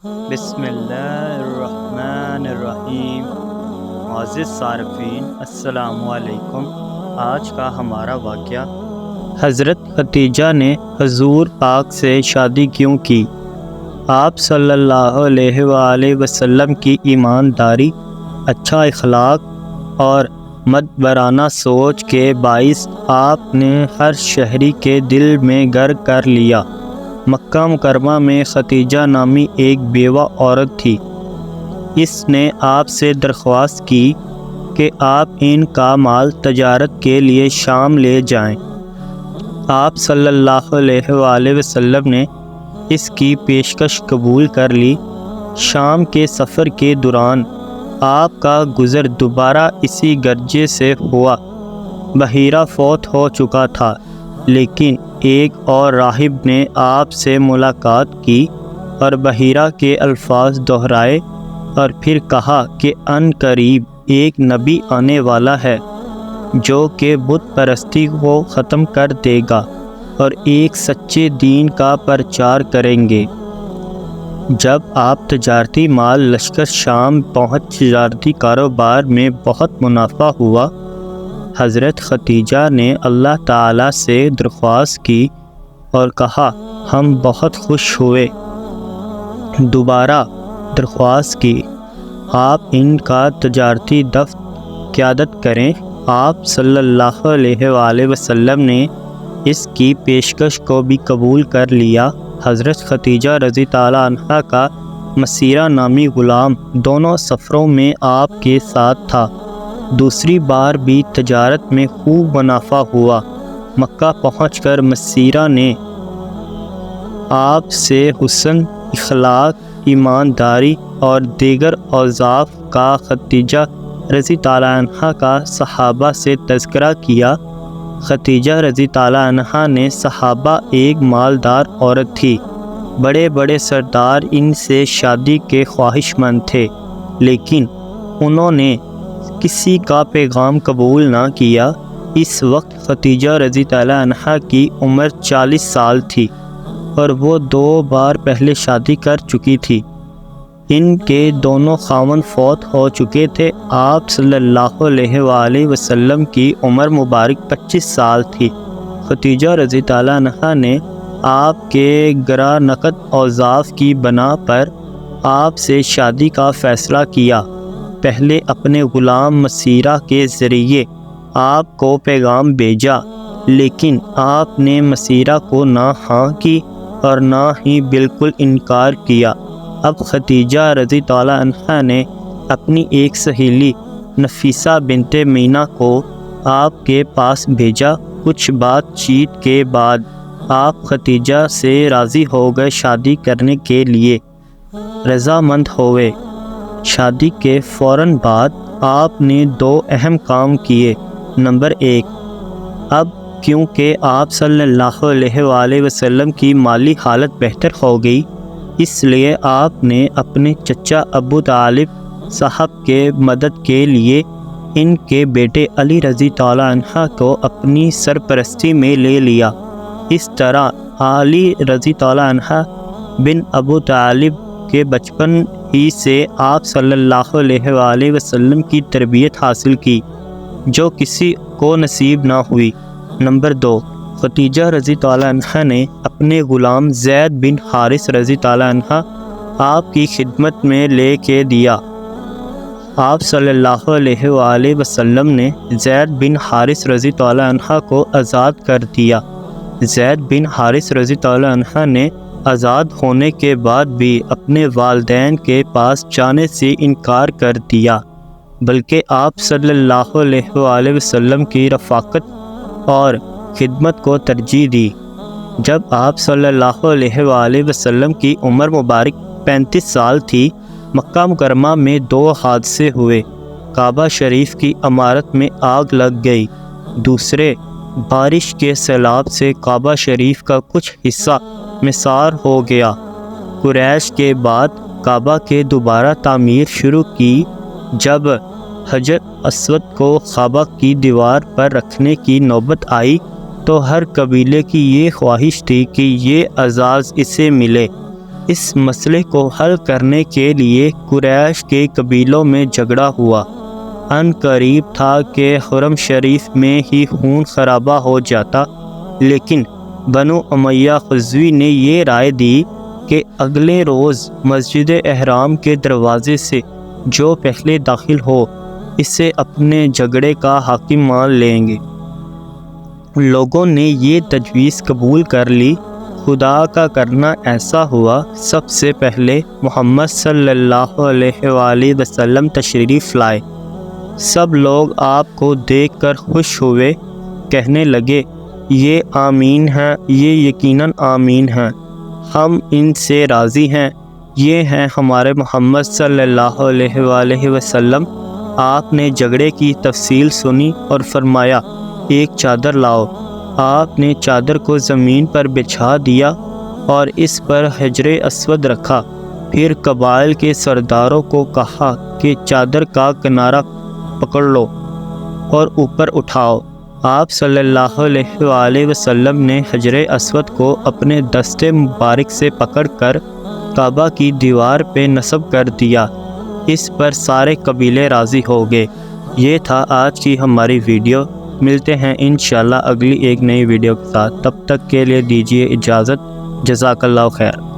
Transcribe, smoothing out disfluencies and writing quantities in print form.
بسم اللہ الرحمن الرحیم۔ معزز صارفین السلام علیکم۔ آج کا ہمارا واقعہ، حضرت خدیجہ نے حضور پاک سے شادی کیوں کی؟ آپ صلی اللہ علیہ وآلہ وسلم کی ایمانداری، اچھا اخلاق اور مدبرانہ سوچ کے باعث آپ نے ہر شہری کے دل میں گھر کر لیا۔ مکہ مکرمہ میں خدیجہ نامی ایک بیوہ عورت تھی۔ اس نے آپ سے درخواست کی کہ آپ ان کا مال تجارت کے لیے شام لے جائیں۔ آپ صلی اللہ علیہ وآلہ وسلم نے اس کی پیشکش قبول کر لی۔ شام کے سفر کے دوران آپ کا گزر دوبارہ اسی گرجے سے ہوا۔ بحیرہ فوت ہو چکا تھا، لیکن ایک اور راہب نے آپ سے ملاقات کی اور بحیرہ کے الفاظ دہرائے اور پھر کہا کہ ان قریب ایک نبی آنے والا ہے جو کہ بت پرستی کو ختم کر دے گا اور ایک سچے دین کا پرچار کریں گے۔ جب آپ تجارتی مال لشکر شام پہنچ تجارتی کاروبار میں بہت منافع ہوا، حضرت خدیجہ نے اللہ تعالیٰ سے درخواست کی اور کہا، ہم بہت خوش ہوئے۔ دوبارہ درخواست کی، آپ ان کا تجارتی دفتر قیادت کریں۔ آپ صلی اللہ علیہ وآلہ وسلم نے اس کی پیشکش کو بھی قبول کر لیا۔ حضرت خدیجہ رضی تعالیٰ عنہا کا مسیرہ نامی غلام دونوں سفروں میں آپ کے ساتھ تھا۔ دوسری بار بھی تجارت میں خوب منافع ہوا۔ مکہ پہنچ کر مسیرہ نے آپ سے حسن اخلاق، ایمانداری اور دیگر اوصاف کا خدیجہ رضی تعالیٰ عنہا کا صحابہ سے تذکرہ کیا۔ خدیجہ رضی تعالیٰ عنہا نے صحابہ ایک مالدار عورت تھی۔ بڑے بڑے سردار ان سے شادی کے خواہش مند تھے، لیکن انہوں نے کسی کا پیغام قبول نہ کیا۔ اس وقت خدیجہ رضی تعالیٰ عنہا کی عمر 40 سال تھی اور وہ 2 بار پہلے شادی کر چکی تھی۔ ان کے دونوں خاوند فوت ہو چکے تھے۔ آپ صلی اللہ علیہ وآلہ وسلم کی عمر مبارک 25 سال تھی۔ خدیجہ رضی تعالیٰ عنہا نے آپ کے گراں نقد اوصاف کی بنا پر آپ سے شادی کا فیصلہ کیا۔ پہلے اپنے غلام مسیرہ کے ذریعے آپ کو پیغام بھیجا، لیکن آپ نے مسیرہ کو نہ ہاں کی اور نہ ہی بالکل انکار کیا۔ اب خدیجہ رضی تعالیٰ عنہا نے اپنی ایک سہیلی نفیسہ بنت مینا کو آپ کے پاس بھیجا۔ کچھ بات چیت کے بعد آپ خدیجہ سے راضی ہو گئے، شادی کرنے کے لیے رضامند ہوئے۔ شادی کے فوراً بعد آپ نے 2 اہم کام کیے۔ نمبر 1، اب کیونکہ آپ صلی اللہ علیہ وآلہ وسلم کی مالی حالت بہتر ہو گئی، اس لیے آپ نے اپنے چچا ابو طالب صاحب کے مدد کے لیے ان کے بیٹے علی رضی تعالیٰ عنہ کو اپنی سرپرستی میں لے لیا۔ اس طرح علی رضی تعالیٰ عنہ بن ابو طالب کے بچپن ہی سے آپ صلی اللہ علیہ وآلہ وسلم کی تربیت حاصل کی، جو کسی کو نصیب نہ ہوئی۔ نمبر 2، خدیجہ رضی تعالیٰ عنہ نے اپنے غلام زید بن حارث رضی تعالیٰ عنہ آپ کی خدمت میں لے کے دیا۔ آپ صلی اللہ علیہ وآلہ وسلم نے زید بن حارث رضی تعالیٰ عنہ کو آزاد کر دیا۔ زید بن حارث رضی تعالیٰ عنہ نے آزاد ہونے کے بعد بھی اپنے والدین کے پاس جانے سے انکار کر دیا، بلکہ آپ صلی اللہ علیہ وآلہ وسلم کی رفاقت اور خدمت کو ترجیح دی۔ جب آپ صلی اللہ علیہ وآلہ وسلم کی عمر مبارک 35 سال تھی، مکہ مکرمہ میں 2 حادثے ہوئے۔ کعبہ شریف کی عمارت میں آگ لگ گئی۔ دوسرے، بارش کے سیلاب سے کعبہ شریف کا کچھ حصہ مسمار ہو گیا۔ قریش کے بعد کعبہ کے دوبارہ تعمیر شروع کی۔ جب حجر اسود کو کعبہ کی دیوار پر رکھنے کی نوبت آئی تو ہر قبیلے کی یہ خواہش تھی کہ یہ اعزاز اسے ملے۔ اس مسئلے کو حل کرنے کے لیے قریش کے قبیلوں میں جھگڑا ہوا۔ ان قریب تھا کہ حرم شریف میں ہی خون خرابہ ہو جاتا، لیکن بنو امیہ غزوی نے یہ رائے دی کہ اگلے روز مسجد احرام کے دروازے سے جو پہلے داخل ہو اسے اپنے جھگڑے کا حاکم مان لیں گے۔ لوگوں نے یہ تجویز قبول کر لی۔ خدا کا کرنا ایسا ہوا، سب سے پہلے محمد صلی اللہ علیہ وآلہ وسلم تشریف لائے۔ سب لوگ آپ کو دیکھ کر خوش ہوئے، کہنے لگے یہ آمین ہیں، یہ یقیناً آمین ہیں، ہم ان سے راضی ہیں، یہ ہیں ہمارے محمد صلی اللہ علیہ وآلہ وسلم۔ آپ نے جھگڑے کی تفصیل سنی اور فرمایا ایک چادر لاؤ۔ آپ نے چادر کو زمین پر بچھا دیا اور اس پر حجر اسود رکھا، پھر قبائل کے سرداروں کو کہا کہ چادر کا کنارہ پکڑ لو اور اوپر اٹھاؤ۔ آپ صلی اللہ علیہ وآلہ وسلم نے حجر اسود کو اپنے دست مبارک سے پکڑ کر کعبہ کی دیوار پہ نصب کر دیا۔ اس پر سارے قبیلے راضی ہو گئے۔ یہ تھا آج کی ہماری ویڈیو۔ ملتے ہیں انشاءاللہ اگلی ایک نئی ویڈیو کے ساتھ، تب تک کے لیے دیجیے اجازت۔ جزاک اللہ خیر۔